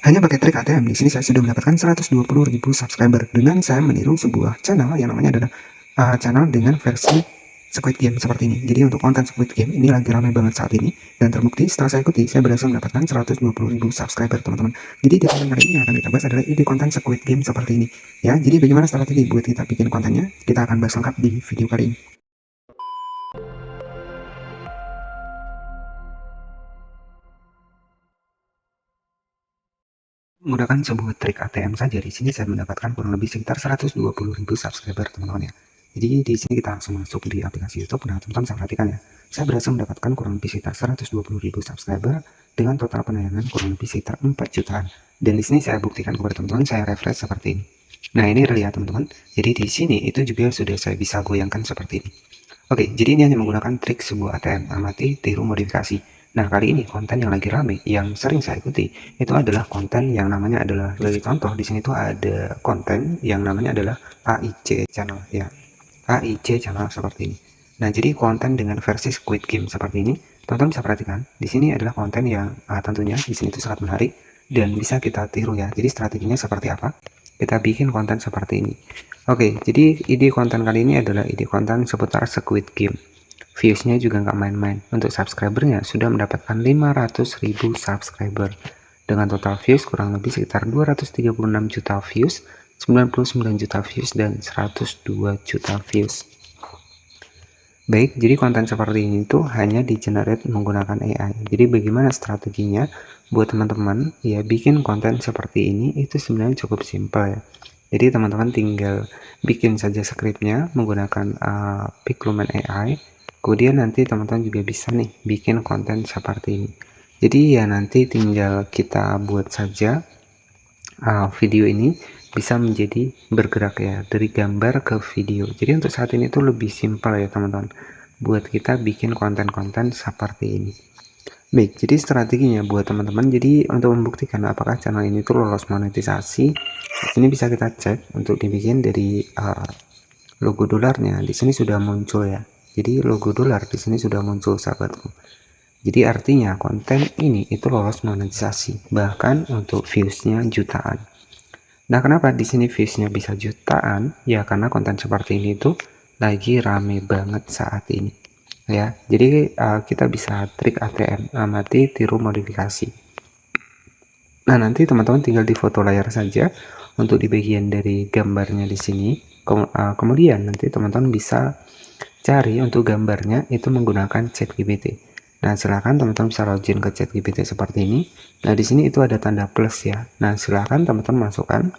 Hanya pakai trik ATM, di sini saya sudah mendapatkan 120.000 subscriber dengan saya meniru sebuah channel yang namanya adalah channel dengan versi Squid Game seperti ini. Jadi untuk konten Squid Game ini lagi ramai banget saat ini, dan terbukti setelah saya ikuti, saya berhasil mendapatkan 120.000 subscriber, teman-teman. Jadi di konten kali ini yang akan kita bahas adalah ide konten Squid Game seperti ini. Ya, jadi bagaimana strategi buat kita bikin kontennya? Kita akan bahas lengkap di video kali ini. Menggunakan sebuah trik ATM saja, di sini saya mendapatkan kurang lebih sekitar 120.000 subscriber, teman-teman ya. Jadi di sini kita langsung masuk di aplikasi YouTube. Nah, teman-teman bisa perhatikan ya, saya berhasil mendapatkan kurang lebih sekitar 120.000 subscriber dengan total penayangan kurang lebih sekitar 4 jutaan. Dan di sini saya buktikan kepada teman-teman, saya refresh seperti ini. Nah, ini real ya teman-teman. Jadi di sini itu juga sudah saya bisa goyangkan seperti ini. Oke, jadi ini hanya menggunakan trik sebuah ATM, amati, tiru, modifikasi. Nah, kali ini konten yang lagi rame, yang sering saya ikuti, itu adalah konten yang namanya adalah, dari contoh, di sini tuh ada konten yang namanya adalah AIC channel, ya. AIC channel seperti ini. Nah, jadi konten dengan versi Squid Game seperti ini, teman-teman bisa perhatikan, di sini adalah konten yang tentunya di sini tuh sangat menarik, dan bisa kita tiru ya. Jadi strateginya seperti apa? Kita bikin konten seperti ini. Oke, jadi ide konten kali ini adalah ide konten seputar Squid Game. Viewsnya juga nggak main-main. Untuk subscribernya sudah mendapatkan 500.000 subscriber dengan total views kurang lebih sekitar 236 juta views, 99 juta views, dan 102 juta views. Baik, jadi konten seperti ini tuh hanya di generate menggunakan AI. Jadi bagaimana strateginya buat teman-teman ya bikin konten seperti ini? Itu sebenarnya cukup simpel ya. Jadi teman-teman tinggal bikin saja skripnya menggunakan Pixelmator AI. Kemudian nanti teman-teman juga bisa nih bikin konten seperti ini. Jadi ya nanti tinggal kita buat saja video ini bisa menjadi bergerak ya, dari gambar ke video. Jadi untuk saat ini tuh lebih simpel ya teman-teman, buat kita bikin konten-konten seperti ini. Baik, jadi strateginya buat teman-teman, jadi untuk membuktikan apakah channel ini tuh lolos monetisasi, di sini bisa kita cek untuk dibikin dari logo dolarnya. Di sini sudah muncul ya. Jadi logo dolar di sini sudah muncul, sahabatku. Jadi artinya konten ini itu lolos monetisasi, bahkan untuk viewsnya jutaan. Nah, kenapa di sini viewsnya bisa jutaan? Ya karena konten seperti ini tuh lagi rame banget saat ini. Ya, jadi kita bisa trik ATM, amati, tiru, modifikasi. Nah, nanti teman-teman tinggal di foto layar saja untuk di bagian dari gambarnya di sini. Kemudian nanti teman-teman bisa cari untuk gambarnya itu menggunakan ChatGPT. Nah, silakan teman-teman bisa login ke ChatGPT seperti ini. Nah, di sini itu ada tanda plus ya. Nah, silakan teman-teman masukkan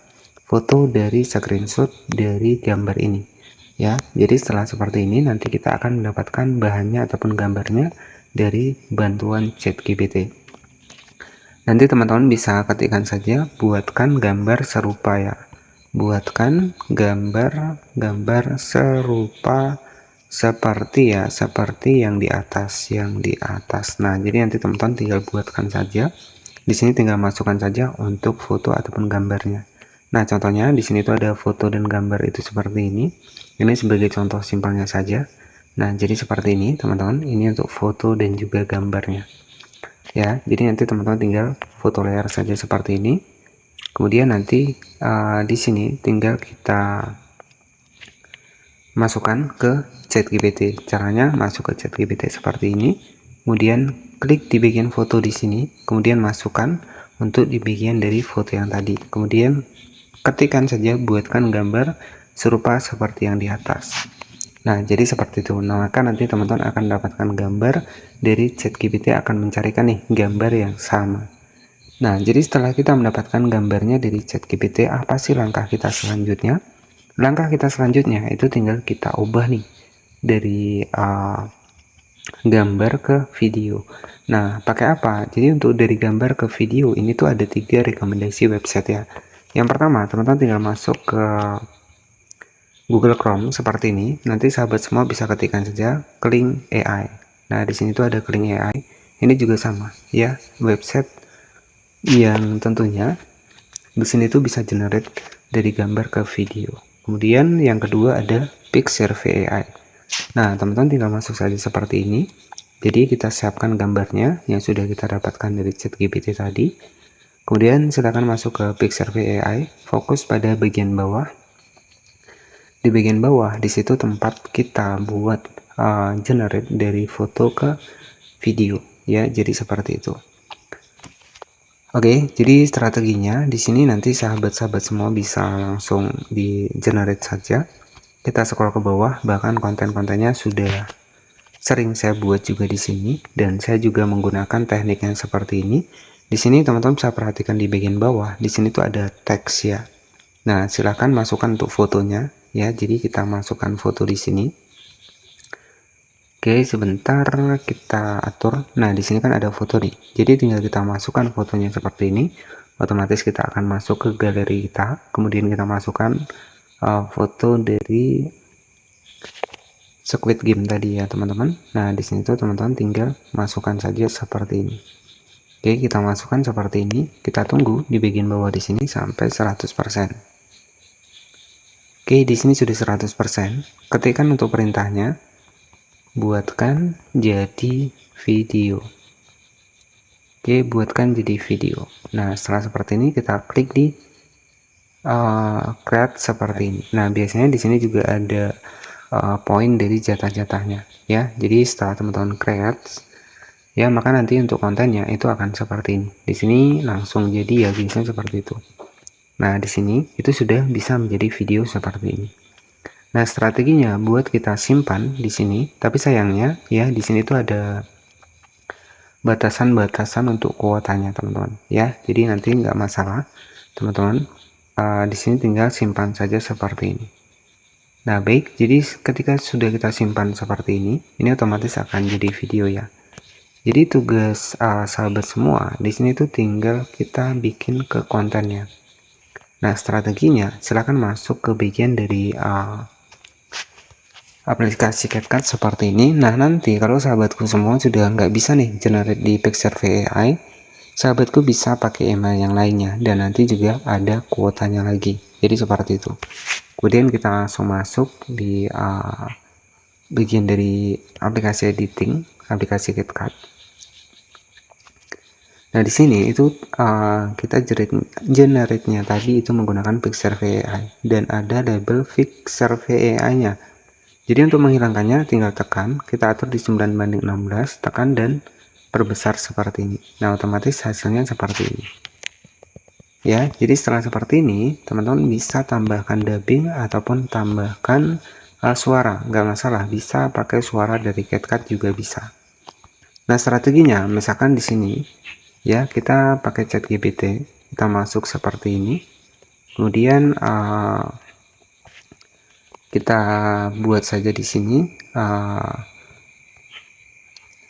foto dari screenshot dari gambar ini. Ya, jadi setelah seperti ini nanti kita akan mendapatkan bahannya ataupun gambarnya dari bantuan ChatGPT. Nanti teman-teman bisa ketikkan saja buatkan gambar serupa ya. Buatkan gambar serupa seperti ya, seperti yang di atas, Nah, jadi nanti teman-teman tinggal buatkan saja. Di sini tinggal masukkan saja untuk foto ataupun gambarnya. Nah, contohnya di sini tuh ada foto dan gambar itu seperti ini. Ini sebagai contoh simpelnya saja. Nah, jadi seperti ini teman-teman. Ini untuk foto dan juga gambarnya. Ya, jadi nanti teman-teman tinggal foto layar saja seperti ini. Kemudian nanti di sini tinggal kita masukkan ke ChatGPT. Caranya masuk ke ChatGPT seperti ini. Kemudian klik di bagian foto di sini. Kemudian masukkan untuk di bagian dari foto yang tadi. Kemudian ketikkan saja buatkan gambar serupa seperti yang di atas. Nah, jadi seperti itu. Nah, maka nanti teman-teman akan mendapatkan gambar dari ChatGPT akan mencarikan nih gambar yang sama. Nah, jadi setelah kita mendapatkan gambarnya dari ChatGPT, apa sih langkah kita selanjutnya? Langkah kita selanjutnya itu tinggal kita ubah nih dari gambar ke video. Nah, pakai apa? Jadi untuk dari gambar ke video ini tuh ada 3 rekomendasi website ya. Yang pertama, teman-teman tinggal masuk ke Google Chrome seperti ini. Nanti sahabat semua bisa ketikkan saja Kling AI. Nah, di sini tuh ada Kling AI. Ini juga sama ya, website yang tentunya di sini tuh bisa generate dari gambar ke video. Kemudian yang kedua ada Pixsurvey AI. Nah, teman-teman tinggal masuk saja seperti ini. Jadi kita siapkan gambarnya yang sudah kita dapatkan dari ChatGPT tadi. Kemudian silakan masuk ke Pixelfy AI, fokus pada bagian bawah. Di bagian bawah, di situ tempat kita buat generate dari foto ke video, ya. Jadi seperti itu. Oke, jadi strateginya di sini nanti sahabat-sahabat semua bisa langsung di generate saja. Kita scroll ke bawah, bahkan konten-kontennya sudah sering saya buat juga di sini, dan saya juga menggunakan teknik yang seperti ini. Di sini teman-teman bisa perhatikan di bagian bawah, di sini tuh ada teks ya. Nah, silakan masukkan untuk fotonya ya. Jadi kita masukkan foto di sini. Oke, sebentar kita atur. Nah, di sini kan ada foto nih. Jadi tinggal kita masukkan fotonya seperti ini. Otomatis kita akan masuk ke galeri kita. Kemudian kita masukkan foto dari Squid Game tadi ya, teman-teman. Nah, di sini tuh teman-teman tinggal masukkan saja seperti ini. Oke, kita masukkan seperti ini. Kita tunggu di bagian bawah di sini sampai 100%. Oke, di sini sudah 100%. Ketikkan untuk perintahnya, buatkan jadi video. Oke, buatkan jadi video. Nah, setelah seperti ini kita klik di create seperti ini. Nah, biasanya di sini juga ada poin dari jatah-jatahnya ya. Jadi setelah teman-teman create ya, maka nanti untuk kontennya itu akan seperti ini. Di sini langsung jadi ya, biasanya seperti itu. Nah, di sini itu sudah bisa menjadi video seperti ini. Nah, strateginya buat kita simpan di sini, tapi sayangnya ya di sini itu ada batasan-batasan untuk kuotanya, teman-teman ya. Jadi nanti nggak masalah, teman-teman. Di sini tinggal simpan saja seperti ini. Nah, baik, jadi ketika sudah kita simpan seperti ini otomatis akan jadi video ya. Jadi tugas sahabat semua di sini tuh tinggal kita bikin ke kontennya. Nah, strateginya silahkan masuk ke bagian dari aplikasi CapCut seperti ini. Nah, nanti kalau sahabatku semua sudah nggak bisa nih generate di Pixelfy AI, sahabatku bisa pakai email yang lainnya, dan nanti juga ada kuotanya lagi. Jadi seperti itu. Kemudian kita langsung masuk di bagian dari aplikasi editing, aplikasi CapCut. Nah, di sini itu kita generate-nya tadi itu menggunakan Pixelfy AI, dan ada label Pixelfy AI-nya. Jadi untuk menghilangkannya tinggal tekan, kita atur di 9:16, tekan dan perbesar seperti ini. Nah, otomatis hasilnya seperti ini. Ya, jadi setelah seperti ini, teman-teman bisa tambahkan dubbing ataupun tambahkan suara, nggak masalah, bisa pakai suara dari CapCut juga bisa. Nah, strateginya, misalkan di sini, ya kita pakai ChatGPT, kita masuk seperti ini, kemudian kita buat saja di sini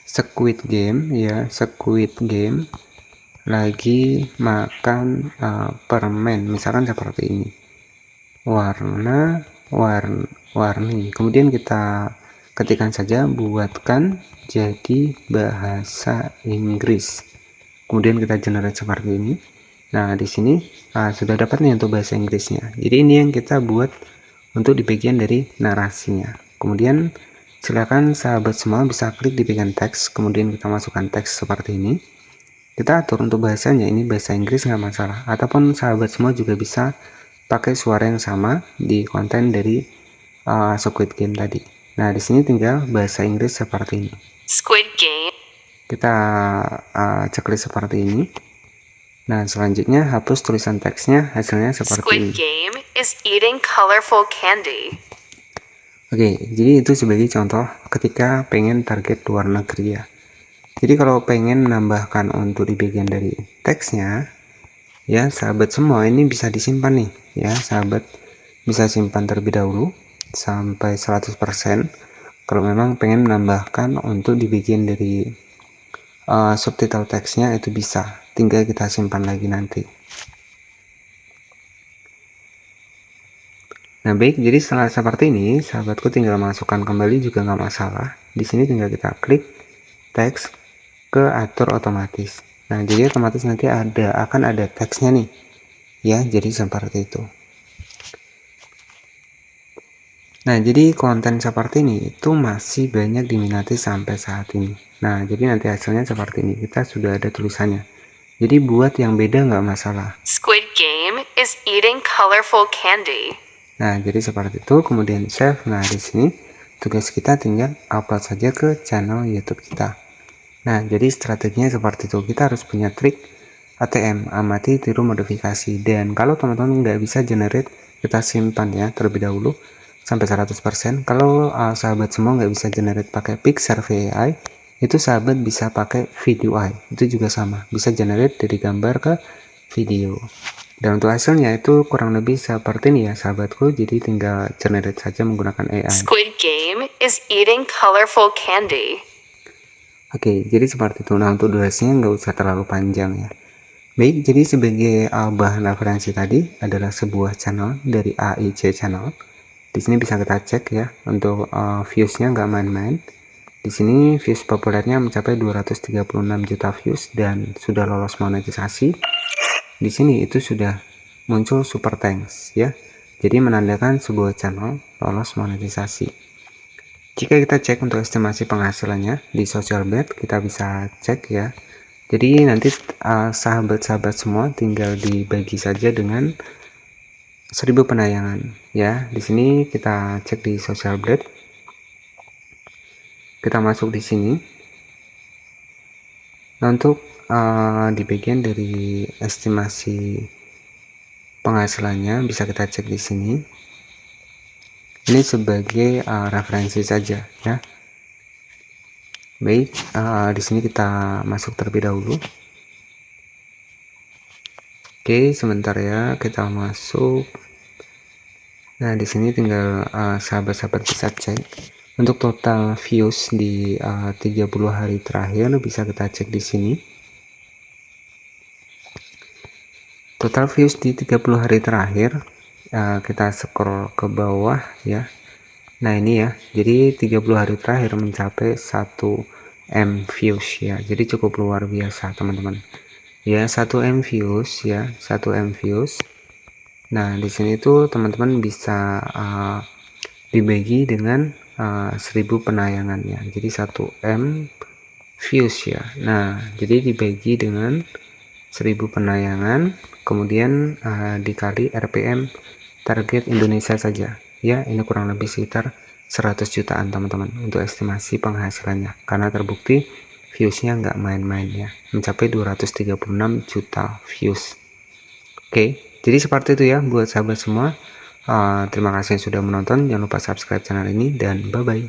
Squid Game ya, Squid Game lagi makan permen, misalkan seperti ini, warni, kemudian kita ketikkan saja buatkan jadi bahasa Inggris, kemudian kita generate seperti ini. Nah, di sini sudah dapat nih untuk bahasa Inggrisnya. Jadi ini yang kita buat untuk di bagian dari narasinya. Kemudian silakan sahabat semua bisa klik di bagian teks, kemudian kita masukkan teks seperti ini. Kita atur untuk bahasanya, ini bahasa Inggris nggak masalah, ataupun sahabat semua juga bisa pakai suara yang sama di konten dari Squid Game tadi. Nah, di sini tinggal bahasa Inggris seperti ini. Squid Game. Kita checklist seperti ini. Nah, selanjutnya hapus tulisan teksnya, hasilnya seperti Squid ini. Game is eating colorful candy. Oke, jadi itu sebagai contoh ketika pengen target luar negeri ya. Jadi kalau pengen menambahkan untuk di bagian dari teksnya, ya sahabat semua ini bisa disimpan nih, ya sahabat bisa simpan terlebih dahulu sampai 100%. Kalau memang pengen menambahkan untuk di bagian dari subtitle teksnya itu bisa, tinggal kita simpan lagi nanti. Nah, baik, jadi setelah seperti ini, sahabatku tinggal masukkan kembali juga nggak masalah. Di sini tinggal kita klik teks ke atur otomatis. Nah, jadi otomatis nanti akan ada teksnya nih. Ya, jadi seperti itu. Nah, jadi konten seperti ini itu masih banyak diminati sampai saat ini. Nah, jadi nanti hasilnya seperti ini. Kita sudah ada tulisannya. Jadi buat yang beda nggak masalah. Squid Game is eating colorful candy. Nah, jadi seperti itu. Kemudian save. Nah, di sini tugas kita tinggal upload saja ke channel YouTube kita. Nah, jadi strateginya seperti itu. Kita harus punya trik ATM, amati, tiru, modifikasi. Dan kalau teman-teman nggak bisa generate, kita simpan ya terlebih dahulu sampai 100%. Kalau sahabat semua nggak bisa generate pakai Pixarve AI, itu sahabat bisa pakai Video AI. Itu juga sama, bisa generate dari gambar ke video. Dan untuk hasilnya itu kurang lebih seperti ini ya sahabatku. Jadi tinggal generate saja menggunakan AI. Squid Game is eating colorful candy. Oke, jadi seperti itu. Nah, untuk durasinya nggak usah terlalu panjang ya. Baik, jadi sebagai bahan referensi tadi adalah sebuah channel dari AIC Channel. Di sini bisa kita cek ya, untuk viewsnya nggak main-main. Di sini views populernya mencapai 236 juta views dan sudah lolos monetisasi. Di sini itu sudah muncul super thanks ya. Jadi menandakan sebuah channel lolos monetisasi. Jika kita cek untuk estimasi penghasilannya di social bet, kita bisa cek ya. Jadi nanti sahabat-sahabat semua tinggal dibagi saja dengan 1000 penayangan ya. Di sini kita cek di social blade. Kita masuk di sini. Nah, untuk di bagian dari estimasi penghasilannya bisa kita cek di sini. Ini sebagai referensi saja ya. Baik, di sini kita masuk terlebih dahulu. Oke, sebentar ya, kita masuk. Nah, di sini tinggal sahabat-sahabat bisa cek untuk total views di 30 hari terakhir, bisa kita cek di sini. Total views di 30 hari terakhir, kita scroll ke bawah ya. Nah, ini ya. Jadi 30 hari terakhir mencapai 1 M views ya. Jadi cukup luar biasa, teman-teman. Ya, 1 M views ya, 1 M views. Nah, di sini tuh teman-teman bisa dibagi dengan 1000 penayangannya. Jadi 1 M views ya. Nah, jadi dibagi dengan 1000 penayangan, kemudian dikali RPM target Indonesia saja. Ya, ini kurang lebih sekitar 100 jutaan teman-teman untuk estimasi penghasilannya. Karena terbukti viewsnya nggak main-main ya, mencapai 236 juta views. Oke, jadi seperti itu ya buat sahabat semua. Terima kasih sudah menonton. Jangan lupa subscribe channel ini dan bye bye.